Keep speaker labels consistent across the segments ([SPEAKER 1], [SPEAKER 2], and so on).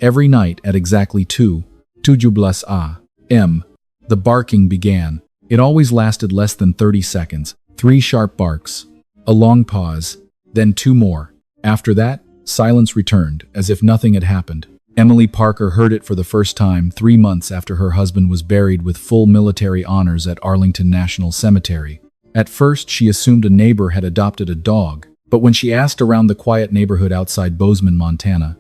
[SPEAKER 1] Every night at exactly 2:17 a.m., the barking began. It always lasted less than 30 seconds. 3 sharp barks, a long pause, then 2 more. After that, silence returned, as if nothing had happened. Emily Parker heard it for the first time 3 months after her husband was buried with full military honors at Arlington National Cemetery. At first, she assumed a neighbor had adopted a dog, but when she asked around the quiet neighborhood outside Bozeman, Montana,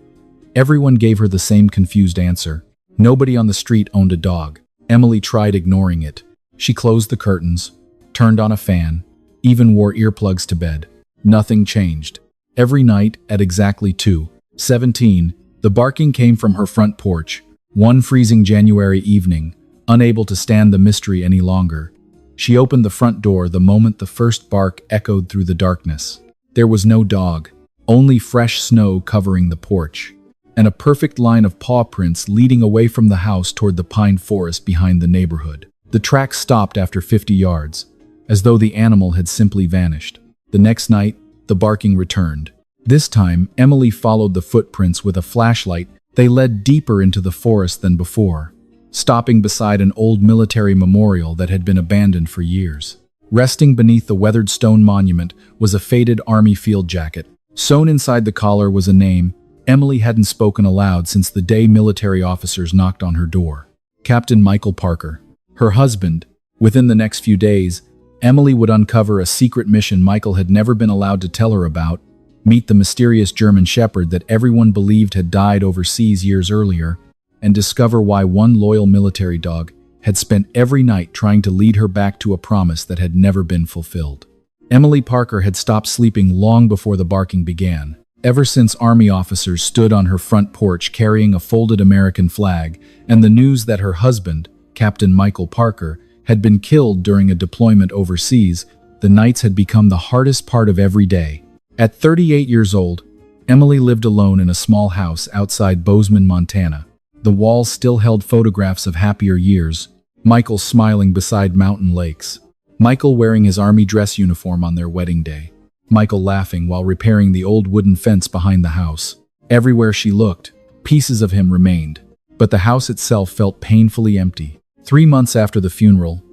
[SPEAKER 1] everyone gave her the same confused answer. Nobody on the street owned a dog. Emily tried ignoring it. She closed the curtains, turned on a fan, even wore earplugs to bed. Nothing changed. Every night at exactly 2:17, the barking came from her front porch. One freezing January evening, unable to stand the mystery any longer, she opened the front door the moment the first bark echoed through the darkness. There was no dog, only fresh snow covering the porch, and a perfect line of paw prints leading away from the house toward the pine forest behind the neighborhood. The track stopped after 50 yards, as though the animal had simply vanished. The next night, the barking returned. This time, Emily followed the footprints with a flashlight. They led deeper into the forest than before, stopping beside an old military memorial that had been abandoned for years. Resting beneath the weathered stone monument was a faded army field jacket. Sewn inside the collar was a name Emily hadn't spoken aloud since the day military officers knocked on her door. Captain Michael Parker. Her husband. Within the next few days, Emily would uncover a secret mission Michael had never been allowed to tell her about, meet the mysterious German Shepherd that everyone believed had died overseas years earlier, and discover why one loyal military dog had spent every night trying to lead her back to a promise that had never been fulfilled. Emily Parker had stopped sleeping long before the barking began. Ever since Army officers stood on her front porch carrying a folded American flag and the news that her husband, Captain Michael Parker, had been killed during a deployment overseas, the nights had become the hardest part of every day. At 38 years old, Emily lived alone in a small house outside Bozeman, Montana. The walls still held photographs of happier years, Michael smiling beside mountain lakes, Michael wearing his army dress uniform on their wedding day, Michael laughing while repairing the old wooden fence behind the house. Everywhere she looked, pieces of him remained, but the house itself felt painfully empty. 3 months after the funeral,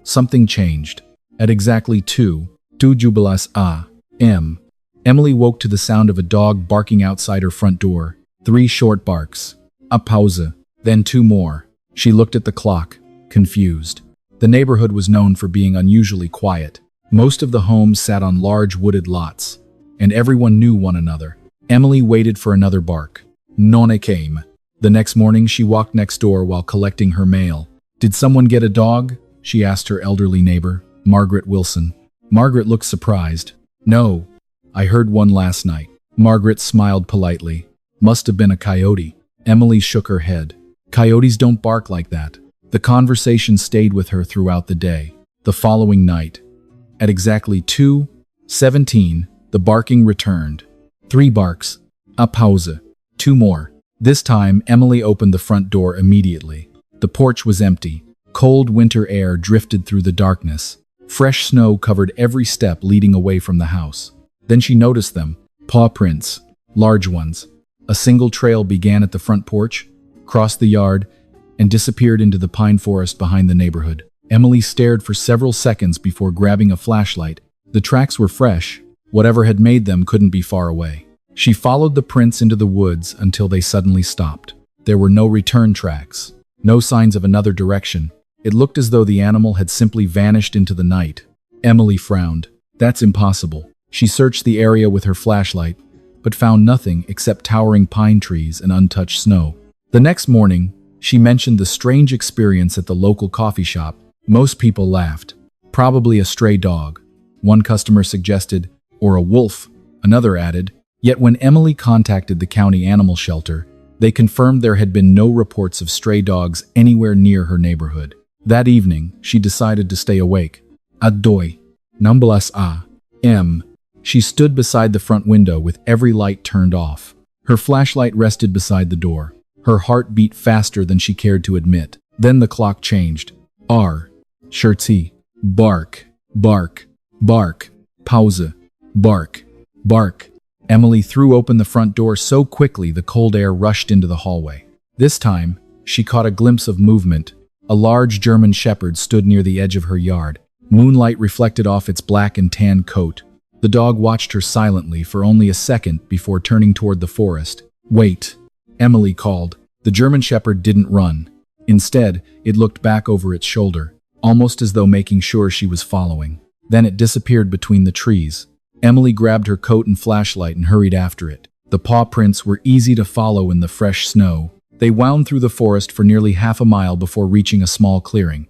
[SPEAKER 1] something changed. At exactly 2:17 a.m., Emily woke to the sound of a dog barking outside her front door. 3 short barks, a pause, then 2 more. She looked at the clock, confused. The neighborhood was known for being unusually quiet. Most of the homes sat on large wooded lots, and everyone knew one another. Emily waited for another bark. None came. The next morning, she walked next door while collecting her mail. "Did someone get a dog?" she asked her elderly neighbor, Margaret Wilson. Margaret looked surprised. "No, I heard one last night." Margaret smiled politely. "Must have been a coyote." Emily shook her head. "Coyotes don't bark like that." The conversation stayed with her throughout the day. The following night, at exactly 2:17, the barking returned. 3 barks, a pause, 2 more. This time, Emily opened the front door immediately. The porch was empty. Cold winter air drifted through the darkness. Fresh snow covered every step leading away from the house. Then she noticed them, paw prints, large ones. A single trail began at the front porch, crossed the yard, and disappeared into the pine forest behind the neighborhood. Emily stared for several seconds before grabbing a flashlight. The tracks were fresh. Whatever had made them couldn't be far away. She followed the prints into the woods until they suddenly stopped. There were no return tracks, no signs of another direction. It looked as though the animal had simply vanished into the night. Emily frowned. "That's impossible." She searched the area with her flashlight, but found nothing except towering pine trees and untouched snow. The next morning, she mentioned the strange experience at the local coffee shop. Most people laughed. "Probably a stray dog," one customer suggested, "or a wolf," another added. Yet when Emily contacted the county animal shelter, they confirmed there had been no reports of stray dogs anywhere near her neighborhood. That evening, she decided to stay awake. At 2:19 a.m., she stood beside the front window with every light turned off. Her flashlight rested beside the door. Her heart beat faster than she cared to admit. Then the clock changed. Shirty. Bark. Bark. Bark. Pause. Bark. Bark. Emily threw open the front door so quickly the cold air rushed into the hallway. This time, she caught a glimpse of movement. A large German shepherd stood near the edge of her yard. Moonlight reflected off its black and tan coat. The dog watched her silently for only a second before turning toward the forest. "Wait," Emily called. The German shepherd didn't run. Instead, it looked back over its shoulder, almost as though making sure she was following. Then it disappeared between the trees. Emily grabbed her coat and flashlight and hurried after it. The paw prints were easy to follow in the fresh snow. They wound through the forest for nearly half a mile before reaching a small clearing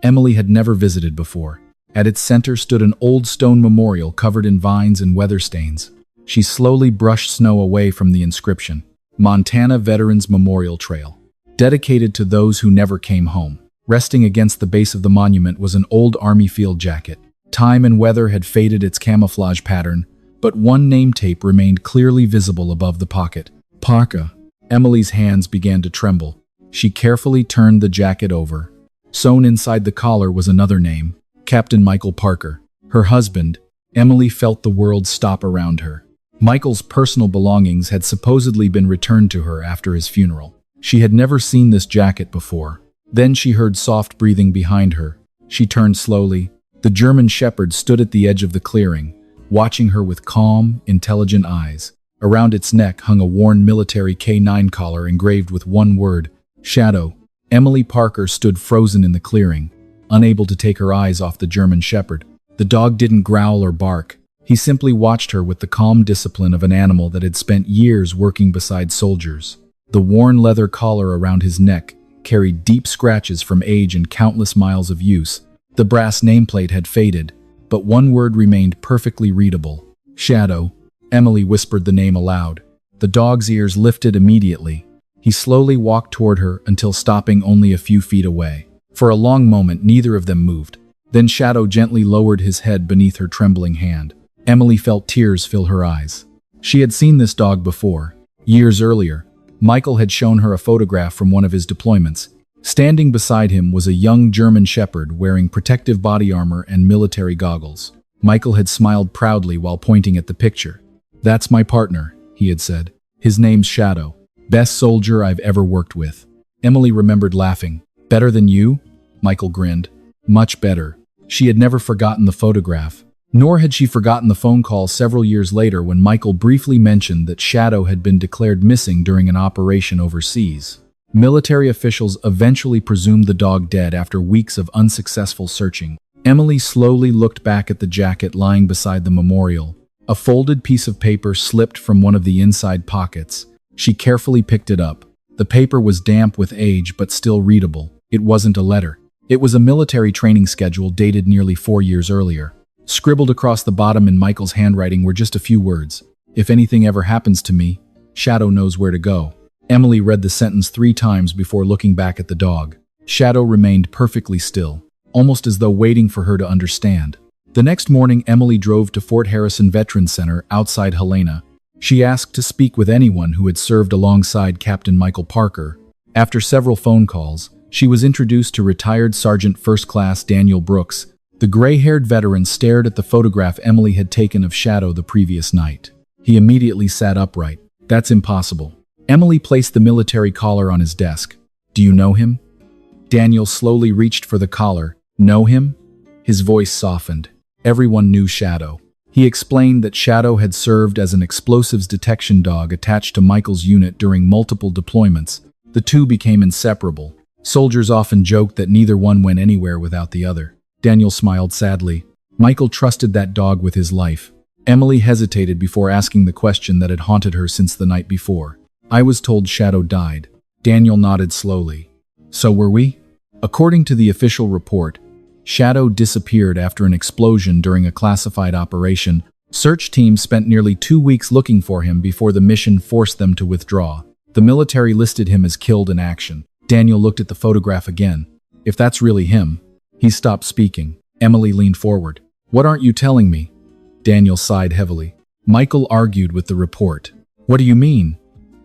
[SPEAKER 1] Emily had never visited before. At its center stood an old stone memorial covered in vines and weather stains. She slowly brushed snow away from the inscription, "Montana Veterans Memorial Trail," dedicated to those who never came home. Resting against the base of the monument was an old army field jacket. Time and weather had faded its camouflage pattern, but one name tape remained clearly visible above the pocket. "Parker." Emily's hands began to tremble. She carefully turned the jacket over. Sewn inside the collar was another name, Captain Michael Parker. Her husband. Emily felt the world stop around her. Michael's personal belongings had supposedly been returned to her after his funeral. She had never seen this jacket before. Then she heard soft breathing behind her. She turned slowly. The German shepherd stood at the edge of the clearing, watching her with calm, intelligent eyes. Around its neck hung a worn military K9 collar engraved with one word, "Shadow." Emily Parker stood frozen in the clearing, unable to take her eyes off the German shepherd. The dog didn't growl or bark. He simply watched her with the calm discipline of an animal that had spent years working beside soldiers. The worn leather collar around his neck carried deep scratches from age and countless miles of use. The brass nameplate had faded, but one word remained perfectly readable. "Shadow." Emily whispered the name aloud. The dog's ears lifted immediately. He slowly walked toward her until stopping only a few feet away. For a long moment, neither of them moved. Then Shadow gently lowered his head beneath her trembling hand. Emily felt tears fill her eyes. She had seen this dog before. Years earlier, Michael had shown her a photograph from one of his deployments. Standing beside him was a young German shepherd wearing protective body armor and military goggles. Michael had smiled proudly while pointing at the picture. "That's my partner," he had said. "His name's Shadow. Best soldier I've ever worked with." Emily remembered laughing. "Better than you?" Michael grinned. "Much better." She had never forgotten the photograph. Nor had she forgotten the phone call several years later when Michael briefly mentioned that Shadow had been declared missing during an operation overseas. Military officials eventually presumed the dog dead after weeks of unsuccessful searching. Emily slowly looked back at the jacket lying beside the memorial. A folded piece of paper slipped from one of the inside pockets. She carefully picked it up. The paper was damp with age but still readable. It wasn't a letter. It was a military training schedule dated nearly 4 years earlier. Scribbled across the bottom in Michael's handwriting were just a few words. "If anything ever happens to me, Shadow knows where to go." Emily read the sentence 3 times before looking back at the dog. Shadow remained perfectly still, almost as though waiting for her to understand. The next morning, Emily drove to Fort Harrison Veterans Center outside Helena. She asked to speak with anyone who had served alongside Captain Michael Parker. After several phone calls, she was introduced to retired Sergeant First Class Daniel Brooks. The gray-haired veteran stared at the photograph Emily had taken of Shadow the previous night. He immediately sat upright. "That's impossible." Emily placed the military collar on his desk. "Do you know him?" Daniel slowly reached for the collar. "Know him?" His voice softened. Everyone knew Shadow. He explained that Shadow had served as an explosives detection dog attached to Michael's unit during multiple deployments. The two became inseparable. Soldiers often joked that neither one went anywhere without the other. Daniel smiled sadly. Michael trusted that dog with his life. Emily hesitated before asking the question that had haunted her since the night before. "I was told Shadow died." Daniel nodded slowly. "So were we?" According to the official report, Shadow disappeared after an explosion during a classified operation. Search teams spent nearly 2 weeks looking for him before the mission forced them to withdraw. The military listed him as killed in action. Daniel looked at the photograph again. "If that's really him..." He stopped speaking. Emily leaned forward. "What aren't you telling me?" Daniel sighed heavily. Michael argued with the report. "What do you mean?"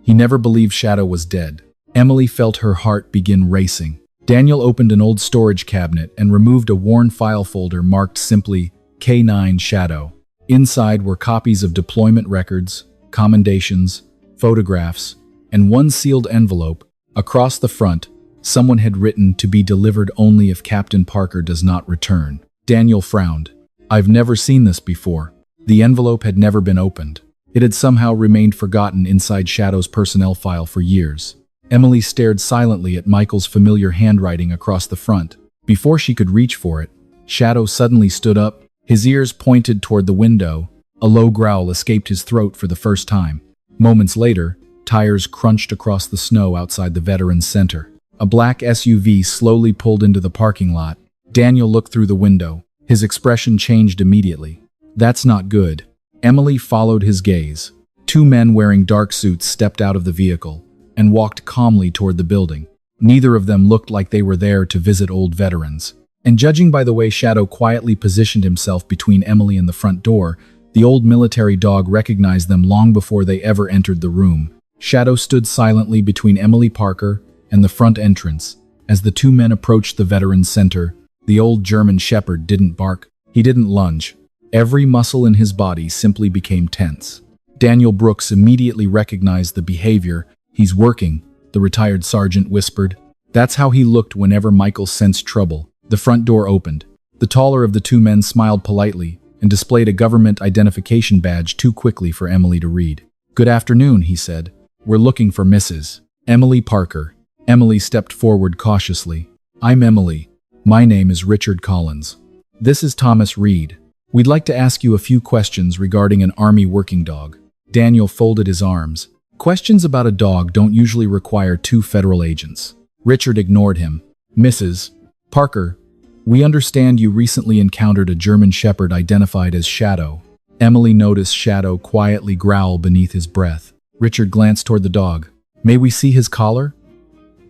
[SPEAKER 1] He never believed Shadow was dead. Emily felt her heart begin racing. Daniel opened an old storage cabinet and removed a worn file folder marked simply K9 Shadow. Inside were copies of deployment records, commendations, photographs, and one sealed envelope. Across the front, someone had written to be delivered only if Captain Parker does not return. Daniel frowned. I've never seen this before. The envelope had never been opened. It had somehow remained forgotten inside Shadow's personnel file for years. Emily stared silently at Michael's familiar handwriting across the front. Before she could reach for it, Shadow suddenly stood up, his ears pointed toward the window. A low growl escaped his throat for the first time. Moments later, tires crunched across the snow outside the Veterans Center. A black SUV slowly pulled into the parking lot. Daniel looked through the window. His expression changed immediately. That's not good. Emily followed his gaze. Two men wearing dark suits stepped out of the vehicle and walked calmly toward the building. Neither of them looked like they were there to visit old veterans. And judging by the way Shadow quietly positioned himself between Emily and the front door, the old military dog recognized them long before they ever entered the room. Shadow stood silently between Emily Parker and the front entrance. As the two men approached the Veterans Center, the old German Shepherd didn't bark. He didn't lunge. Every muscle in his body simply became tense. Daniel Brooks immediately recognized the behavior. He's working, the retired sergeant whispered. That's how he looked whenever Michael sensed trouble. The front door opened. The taller of the two men smiled politely and displayed a government identification badge too quickly for Emily to read. Good afternoon, he said. We're looking for Mrs. Emily Parker. Emily stepped forward cautiously. I'm Emily. My name is Richard Collins. This is Thomas Reed. We'd like to ask you a few questions regarding an Army working dog. Daniel folded his arms. Questions about a dog don't usually require two federal agents. Richard ignored him. Mrs. Parker, we understand you recently encountered a German Shepherd identified as Shadow. Emily noticed Shadow quietly growl beneath his breath. Richard glanced toward the dog. May we see his collar?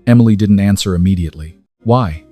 [SPEAKER 1] Emily didn't answer immediately. Why?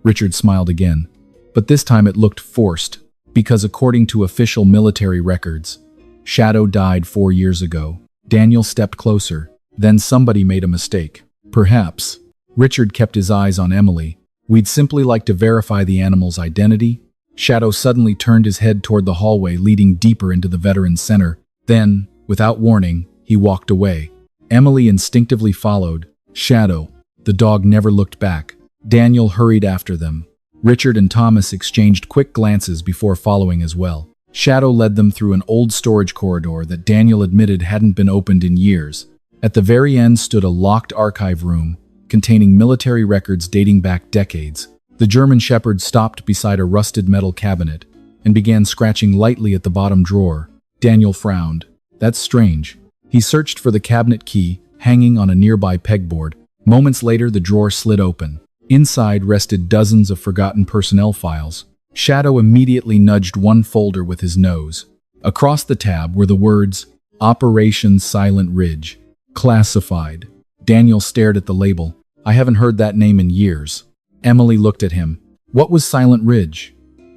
[SPEAKER 1] Richard smiled again, but this time it looked forced, because according to official military records, Shadow died 4 years ago. Daniel stepped closer. Then somebody made a mistake. Perhaps. Richard kept his eyes on Emily. We'd simply like to verify the animal's identity. Shadow suddenly turned his head toward the hallway leading deeper into the Veterans Center. Then, without warning, he walked away. Emily instinctively followed. Shadow. The dog never looked back. Daniel hurried after them. Richard and Thomas exchanged quick glances before following as well. Shadow led them through an old storage corridor that Daniel admitted hadn't been opened in years. At the very end stood a locked archive room containing military records dating back decades. The German Shepherd stopped beside a rusted metal cabinet and began scratching lightly at the bottom drawer. Daniel frowned. That's strange. He searched for the cabinet key hanging on a nearby pegboard. Moments later, the drawer slid open. Inside rested dozens of forgotten personnel files. Shadow immediately nudged one folder with his nose. Across the tab were the words, Operation Silent Ridge. Classified. Daniel stared at the label. I haven't heard that name in years. Emily looked at him. What was Silent Ridge?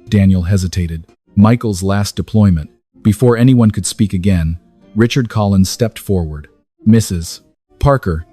[SPEAKER 1] Daniel hesitated. Michael's last deployment. Before anyone could speak again, Richard Collins stepped forward. Mrs. Parker,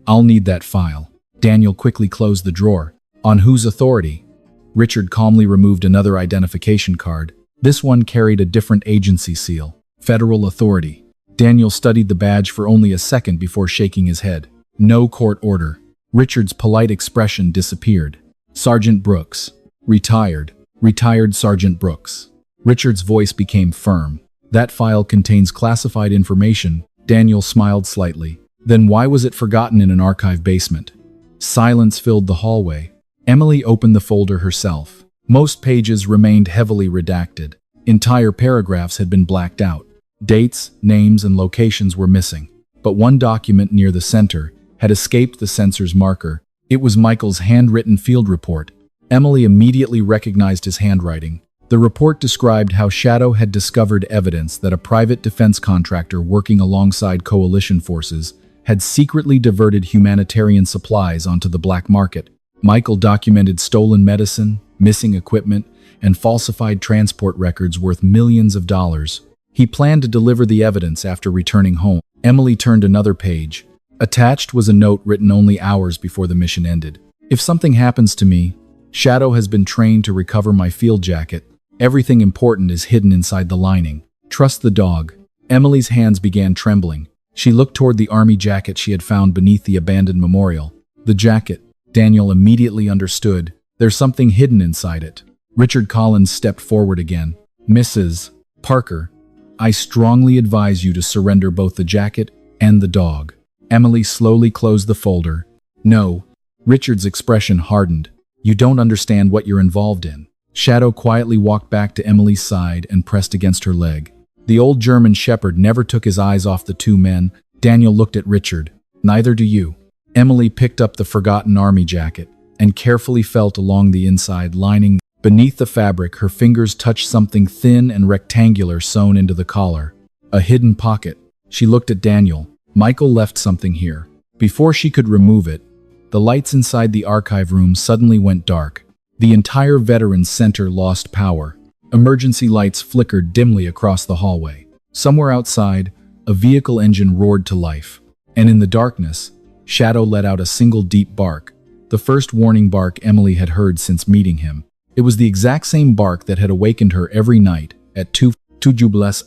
[SPEAKER 1] I'll need that file. Daniel quickly closed the drawer. On whose authority? Richard calmly removed another identification card. This one carried a different agency seal. Federal authority. Daniel studied the badge for only a second before shaking his head. No court order. Richard's polite expression disappeared. Sergeant Brooks. Retired. Retired Sergeant Brooks. Richard's voice became firm. That file contains classified information. Daniel smiled slightly. Then why was it forgotten in an archive basement? Silence filled the hallway. Emily opened the folder herself. Most pages remained heavily redacted. Entire paragraphs had been blacked out. Dates, names, and locations were missing. But one document near the center had escaped the censor's marker. It was Michael's handwritten field report. Emily immediately recognized his handwriting. The report described how Shadow had discovered evidence that a private defense contractor working alongside coalition forces had secretly diverted humanitarian supplies onto the black market. Michael documented stolen medicine, missing equipment, and falsified transport records worth millions of dollars. He planned to deliver the evidence after returning home. Emily turned another page. Attached was a note written only hours before the mission ended. If something happens to me, Shadow has been trained to recover my field jacket. Everything important is hidden inside the lining. Trust the dog. Emily's hands began trembling. She looked toward the army jacket she had found beneath the abandoned memorial. The jacket. Daniel immediately understood. There's something hidden inside it. Richard Collins stepped forward again. Mrs. Parker, I strongly advise you to surrender both the jacket and the dog. Emily slowly closed the folder. No. Richard's expression hardened. You don't understand what you're involved in. Shadow quietly walked back to Emily's side and pressed against her leg. The old German shepherd never took his eyes off the two men. Daniel looked at Richard. Neither do you. Emily picked up the forgotten army jacket and carefully felt along the inside lining. Beneath the fabric, her fingers touched something thin and rectangular sewn into the collar. A hidden pocket. She looked at Daniel. Michael left something here. Before she could remove it, the lights inside the archive room suddenly went dark. The entire Veterans Center lost power. Emergency lights flickered dimly across the hallway. Somewhere outside, a vehicle engine roared to life. And in the darkness, Shadow let out a single deep bark. The first warning bark Emily had heard since meeting him. It was the exact same bark that had awakened her every night at 2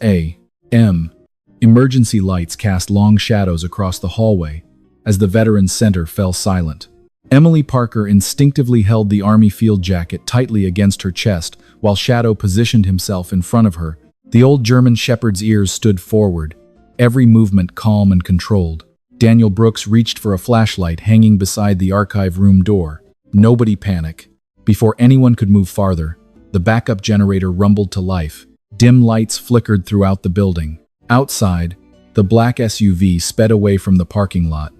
[SPEAKER 1] a.m. Emergency lights cast long shadows across the hallway as the Veterans Center fell silent. Emily Parker instinctively held the army field jacket tightly against her chest while Shadow positioned himself in front of her. The old German shepherd's ears stood forward, every movement calm and controlled. Daniel Brooks reached for a flashlight hanging beside the archive room door. Nobody panic. Before anyone could move farther, the backup generator rumbled to life. Dim lights flickered throughout the building. Outside, the black SUV sped away from the parking lot,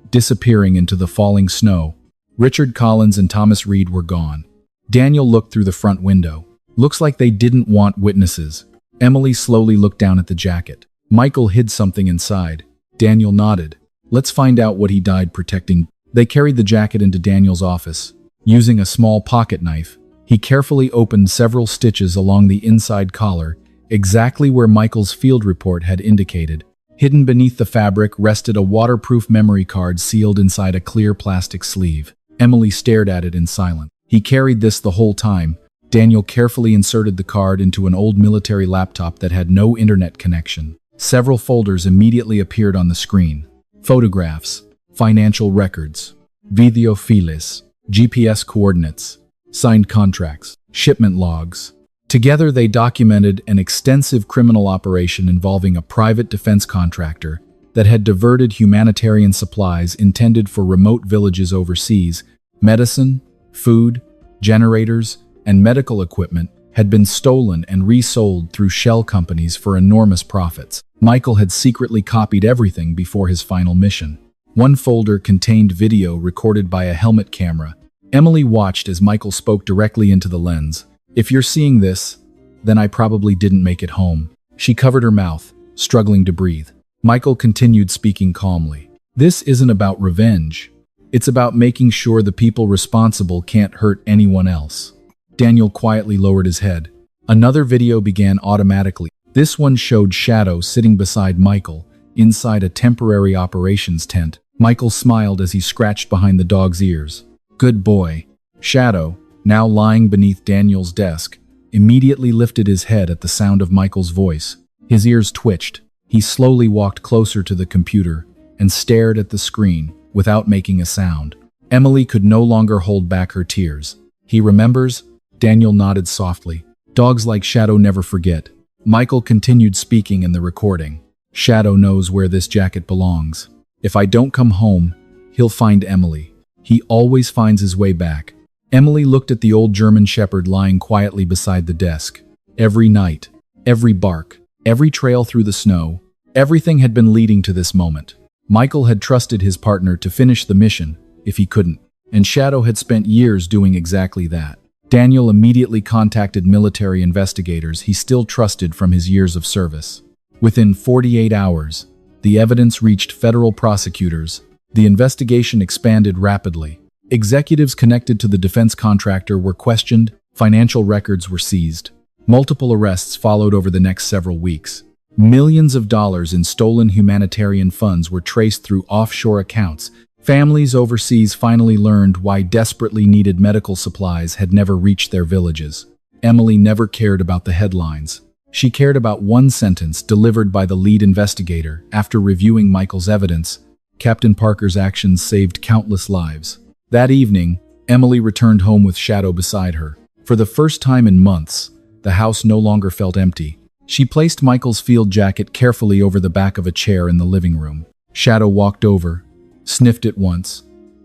[SPEAKER 1] disappearing into the falling snow. Richard Collins and Thomas Reed were gone. Daniel looked through the front window. Looks like they didn't want witnesses. Emily slowly looked down at the jacket. Michael hid something inside. Daniel nodded. Let's find out what he died protecting. They carried the jacket into Daniel's office. Using a small pocket knife, he carefully opened several stitches along the inside collar, exactly where Michael's field report had indicated. Hidden beneath the fabric rested a waterproof memory card sealed inside a clear plastic sleeve. Emily stared at it in silence. He carried this the whole time. Daniel carefully inserted the card into an old military laptop that had no internet connection. Several folders immediately appeared on the screen. Photographs, financial records, video files, GPS coordinates, signed contracts, shipment logs. Together they documented an extensive criminal operation involving a private defense contractor that had diverted humanitarian supplies intended for remote villages overseas. Medicine, food, generators, and medical equipment had been stolen and resold through shell companies for enormous profits. Michael had secretly copied everything before his final mission. One folder contained video recorded by a helmet camera. Emily watched as Michael spoke directly into the lens. If you're seeing this, then I probably didn't make it home. She covered her mouth, struggling to breathe. Michael continued speaking calmly. This isn't about revenge. It's about making sure the people responsible can't hurt anyone else. Daniel quietly lowered his head. Another video began automatically. This one showed Shadow sitting beside Michael, inside a temporary operations tent. Michael smiled as he scratched behind the dog's ears. Good boy. Shadow, now lying beneath Daniel's desk, immediately lifted his head at the sound of Michael's voice. His ears twitched. He slowly walked closer to the computer and stared at the screen without making a sound. Emily could no longer hold back her tears. He remembers? Daniel nodded softly. Dogs like Shadow never forget. Michael continued speaking in the recording. Shadow knows where this jacket belongs. If I don't come home, he'll find Emily. He always finds his way back. Emily looked at the old German shepherd lying quietly beside the desk. Every night, every bark, every trail through the snow, everything had been leading to this moment. Michael had trusted his partner to finish the mission, if he couldn't, and Shadow had spent years doing exactly that. Daniel immediately contacted military investigators he still trusted from his years of service. Within 48 hours, the evidence reached federal prosecutors. The investigation expanded rapidly. Executives connected to the defense contractor were questioned, financial records were seized. Multiple arrests followed over the next several weeks. Millions of dollars in stolen humanitarian funds were traced through offshore accounts. Families overseas finally learned why desperately needed medical supplies had never reached their villages. Emily never cared about the headlines. She cared about one sentence delivered by the lead investigator. After reviewing Michael's evidence, Captain Parker's actions saved countless lives. That evening, Emily returned home with Shadow beside her. For the first time in months, the house no longer felt empty. She placed Michael's field jacket carefully over the back of a chair in the living room. Shadow walked over, sniffed it once,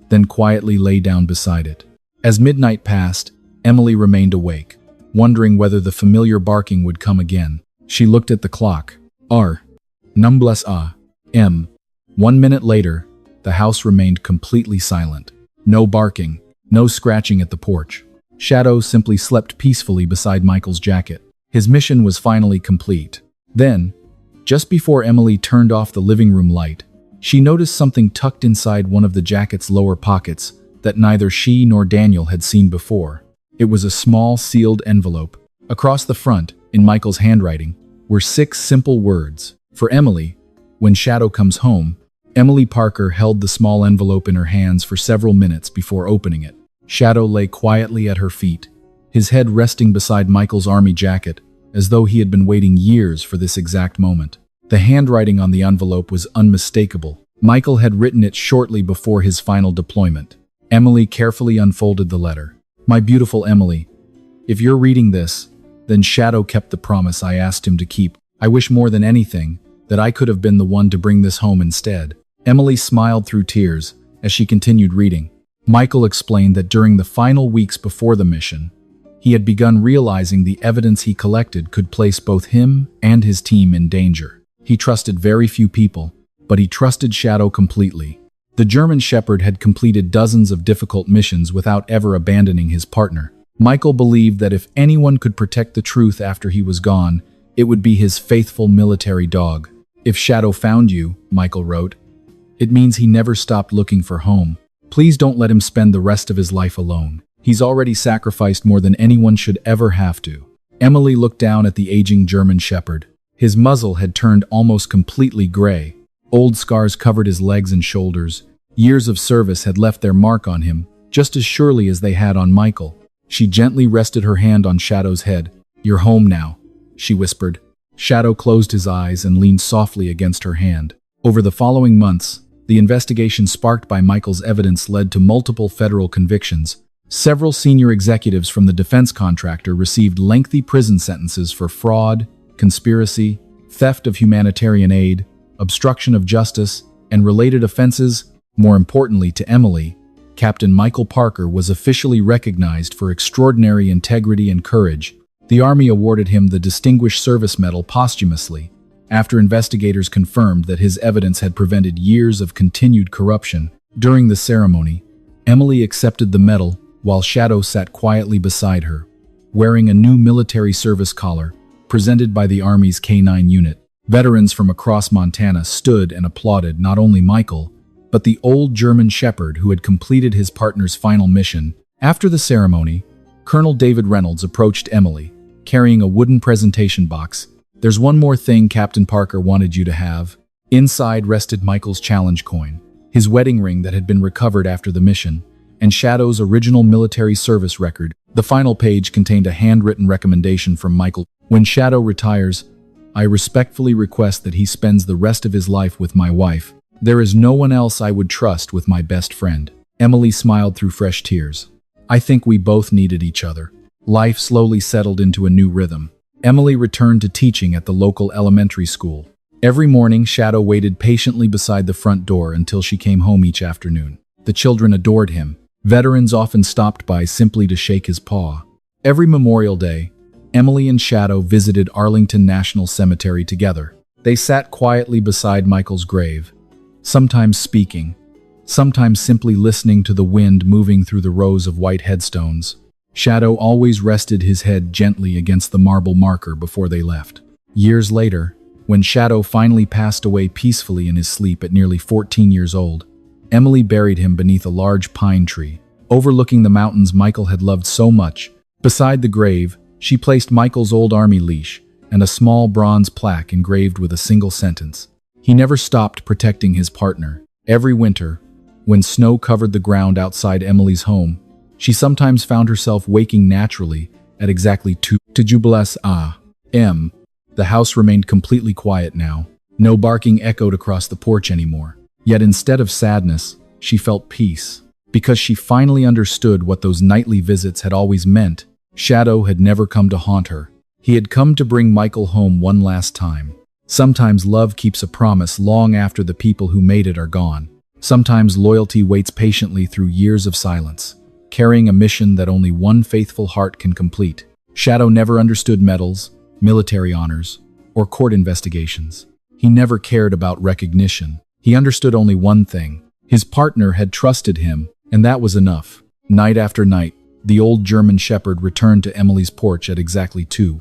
[SPEAKER 1] then quietly lay down beside it. As midnight passed, Emily remained awake, wondering whether the familiar barking would come again. She looked at the clock. Numbless M. 1 minute later, the house remained completely silent. No barking, no scratching at the porch. Shadow simply slept peacefully beside Michael's jacket. His mission was finally complete. Then, just before Emily turned off the living room light, she noticed something tucked inside one of the jacket's lower pockets that neither she nor Daniel had seen before. It was a small sealed envelope. Across the front, in Michael's handwriting, were 6 simple words. For Emily, when Shadow comes home. Emily Parker held the small envelope in her hands for several minutes before opening it. Shadow lay quietly at her feet, his head resting beside Michael's army jacket, as though he had been waiting years for this exact moment. The handwriting on the envelope was unmistakable. Michael had written it shortly before his final deployment. Emily carefully unfolded the letter. "My beautiful Emily, if you're reading this, then Shadow kept the promise I asked him to keep. I wish more than anything that I could have been the one to bring this home instead." Emily smiled through tears as she continued reading. Michael explained that during the final weeks before the mission, he had begun realizing the evidence he collected could place both him and his team in danger. He trusted very few people, but he trusted Shadow completely. The German Shepherd had completed dozens of difficult missions without ever abandoning his partner. Michael believed that if anyone could protect the truth after he was gone, it would be his faithful military dog. "If Shadow found you," Michael wrote, "it means he never stopped looking for home. Please don't let him spend the rest of his life alone. He's already sacrificed more than anyone should ever have to." Emily looked down at the aging German Shepherd. His muzzle had turned almost completely gray. Old scars covered his legs and shoulders. Years of service had left their mark on him, just as surely as they had on Michael. She gently rested her hand on Shadow's head. "You're home now," she whispered. Shadow closed his eyes and leaned softly against her hand. Over the following months, the investigation sparked by Michael's evidence led to multiple federal convictions. Several senior executives from the defense contractor received lengthy prison sentences for fraud, conspiracy, theft of humanitarian aid, obstruction of justice, and related offenses. More importantly to Emily, Captain Michael Parker was officially recognized for extraordinary integrity and courage. The Army awarded him the Distinguished Service Medal posthumously, after investigators confirmed that his evidence had prevented years of continued corruption. During the ceremony, Emily accepted the medal while Shadow sat quietly beside her, wearing a new military service collar presented by the Army's K-9 unit. Veterans from across Montana stood and applauded not only Michael, but the old German Shepherd who had completed his partner's final mission. After the ceremony, Colonel David Reynolds approached Emily, carrying a wooden presentation box. "There's one more thing Captain Parker wanted you to have." Inside rested Michael's challenge coin, his wedding ring that had been recovered after the mission, and Shadow's original military service record. The final page contained a handwritten recommendation from Michael. "When Shadow retires, I respectfully request that he spends the rest of his life with my wife. There is no one else I would trust with my best friend." Emily smiled through fresh tears. "I think we both needed each other." Life slowly settled into a new rhythm. Emily returned to teaching at the local elementary school. Every morning, Shadow waited patiently beside the front door until she came home each afternoon. The children adored him. Veterans often stopped by simply to shake his paw. Every Memorial Day, Emily and Shadow visited Arlington National Cemetery together. They sat quietly beside Michael's grave, sometimes speaking, sometimes simply listening to the wind moving through the rows of white headstones. Shadow always rested his head gently against the marble marker before they left. Years later, when Shadow finally passed away peacefully in his sleep at nearly 14 years old, Emily buried him beneath a large pine tree, overlooking the mountains Michael had loved so much. Beside the grave, she placed Michael's old army leash and a small bronze plaque engraved with a single sentence. He never stopped protecting his partner. Every winter, when snow covered the ground outside Emily's home, she sometimes found herself waking naturally at exactly 2 a.m. The house remained completely quiet now. No barking echoed across the porch anymore. Yet instead of sadness, she felt peace. Because she finally understood what those nightly visits had always meant. Shadow had never come to haunt her. He had come to bring Michael home one last time. Sometimes love keeps a promise long after the people who made it are gone. Sometimes loyalty waits patiently through years of silence, carrying a mission that only one faithful heart can complete. Shadow never understood medals, military honors, or court investigations. He never cared about recognition. He understood only one thing. His partner had trusted him, and that was enough. Night after night, the old German shepherd returned to Emily's porch at exactly 2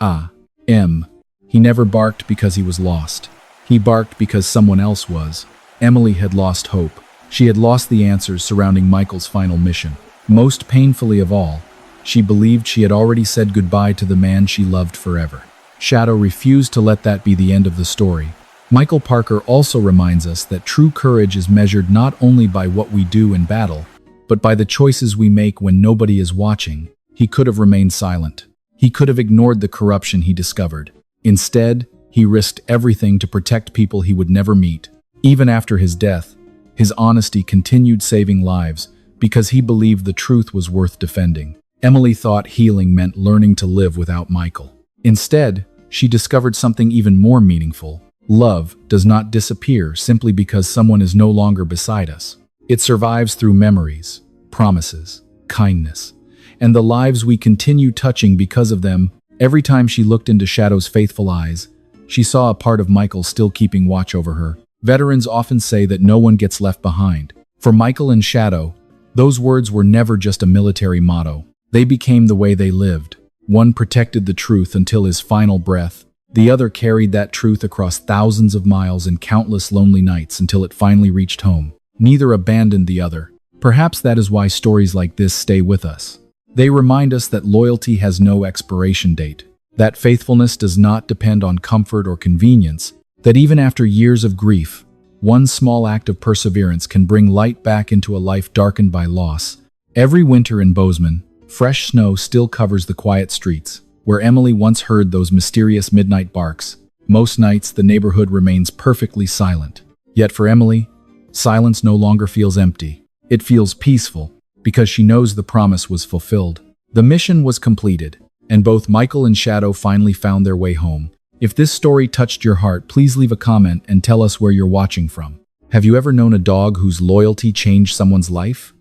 [SPEAKER 1] a.m. He never barked because he was lost. He barked because someone else was. Emily had lost hope. She had lost the answers surrounding Michael's final mission. Most painfully of all, she believed she had already said goodbye to the man she loved forever. Shadow refused to let that be the end of the story. Michael Parker also reminds us that true courage is measured not only by what we do in battle, but by the choices we make when nobody is watching. He could have remained silent. He could have ignored the corruption he discovered. Instead, he risked everything to protect people he would never meet. Even after his death, his honesty continued saving lives because he believed the truth was worth defending. Emily thought healing meant learning to live without Michael. Instead, she discovered something even more meaningful. Love does not disappear simply because someone is no longer beside us. It survives through memories, promises, kindness, and the lives we continue touching because of them. Every time she looked into Shadow's faithful eyes, she saw a part of Michael still keeping watch over her. Veterans often say that no one gets left behind. For Michael and Shadow, those words were never just a military motto. They became the way they lived. One protected the truth until his final breath. The other carried that truth across thousands of miles and countless lonely nights until it finally reached home. Neither abandoned the other. Perhaps that is why stories like this stay with us. They remind us that loyalty has no expiration date, that faithfulness does not depend on comfort or convenience, that even after years of grief, one small act of perseverance can bring light back into a life darkened by loss. Every winter in Bozeman, fresh snow still covers the quiet streets, where Emily once heard those mysterious midnight barks. Most nights, the neighborhood remains perfectly silent. Yet for Emily, silence no longer feels empty. It feels peaceful, because she knows the promise was fulfilled. The mission was completed, and both Michael and Shadow finally found their way home. If this story touched your heart, please leave a comment and tell us where you're watching from. Have you ever known a dog whose loyalty changed someone's life?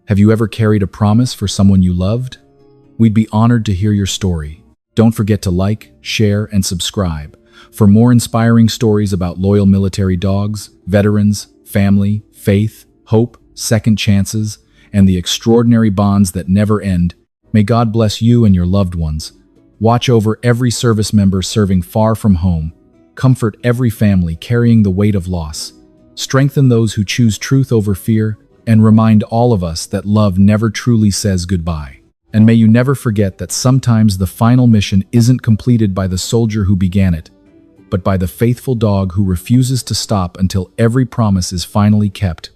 [SPEAKER 1] Have you ever carried a promise for someone you loved? We'd be honored to hear your story. Don't forget to like, share, and subscribe for more inspiring stories about loyal military dogs, veterans, family, faith, hope, second chances, and the extraordinary bonds that never end. May God bless you and your loved ones. Watch over every service member serving far from home. Comfort every family carrying the weight of loss. Strengthen those who choose truth over fear, and remind all of us that love never truly says goodbye. And may you never forget that sometimes the final mission isn't completed by the soldier who began it, but by the faithful dog who refuses to stop until every promise is finally kept.